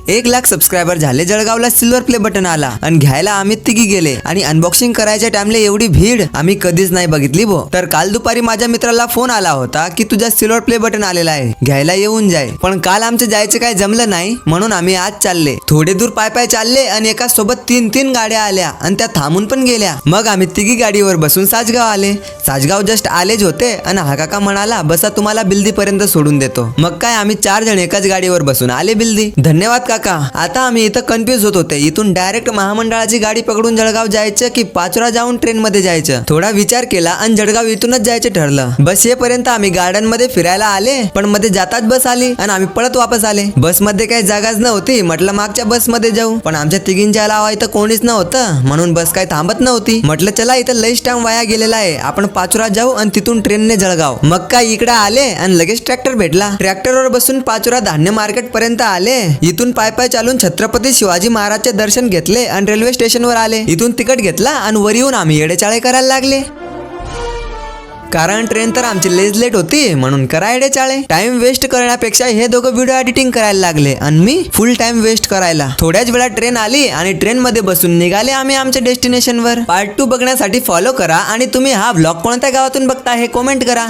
1,00,000 subscriber झाले. जळगावला silver play button आला आणि घ्यायला आम्ही तिघी गेले आणि अनबॉक्सिंग करायच्या टाइमला एवढी भीड आम्ही कधीच नाही बघितली भो. तर काल दुपारी माझ्या मित्राला फोन आला होता की तुझा सिल्वर प्ले बटन आलेला आहे, घ्यायला येऊन जाय. पण काल आमचं जायचं काय जमलं नाही म्हणून आम्ही आज चालले. थोडे दूर पाय पाय चालले आणि एका सोबत 3 गाड्या आल्या आणि त्या थांबून पण गेल्या. मग आम्ही तिघी गाडीवर बसून साजगाव आले. साजगाव जस्ट आलेच होते आणि हा काका म्हणाला बसा तुम्हाला बिल्दी पर्यंत सोडून देतो. मग काय आम्ही 4 जण एकाच गाडीवर बसून आले बिल्दी. धन्यवाद काका. आता आम्ही इथं कन्फ्युज होत होते, इथून डायरेक्ट महामंडळाची गाडी पकडून जळगाव जायचं की पाचोरा जाऊन ट्रेन मध्ये जायचं. थोडा विचार केला आणि जळगाव इथूनच जायचं ठरलं. बस येईपर्यंत आम्ही गार्डन मध्ये फिरायला आले, पण मध्ये जाताच बस आली आणि आम्ही पळत वापस आले. बस मध्ये काही जागाच नव्हती. म्हटलं मागच्या बस मध्ये जाऊ, पण आमच्या तिघींच्या अलावा इथं कोणीच नव्हतं म्हणून बस काही थांबत नव्हती. म्हटलं चला इथं लईच टाइम वाया गेलेला आहे, आपण पाचोरा जाऊ आणि तिथून ट्रेनने जळगाव. मग काय इकडे आले आणि लगेच ट्रॅक्टर भेटला. ट्रॅक्टरवर बसून पाचोरा धान्य मार्केट पर्यंत आले. इथून पाय पाय चालून छत्रपती शिवाजी महाराजचे दर्शन घेतले आणि रेल्वे स्टेशनवर आले. इथून तिकीट घेतला आणि वर येऊन आम्ही येडेचाळे करायला लागले. कारण ट्रेन तर आमची लेट लेट होती म्हणून करा येडेचाळे. टाइम वेस्ट करण्यापेक्षा हे दोघं व्हिडिओ एडिटिंग करायला लागले आणि मी फुल टाइम वेस्ट करायला. थोड्याच वेळात ट्रेन आली आणि ट्रेन मध्ये बसून निघाले आम्ही आमच्या डेस्टिनेशन वर. पार्ट 2 बघण्यासाठी फॉलो करा आणि तुम्ही हा व्लॉग कोणत्या गावातून बघता हे कमेंट करा.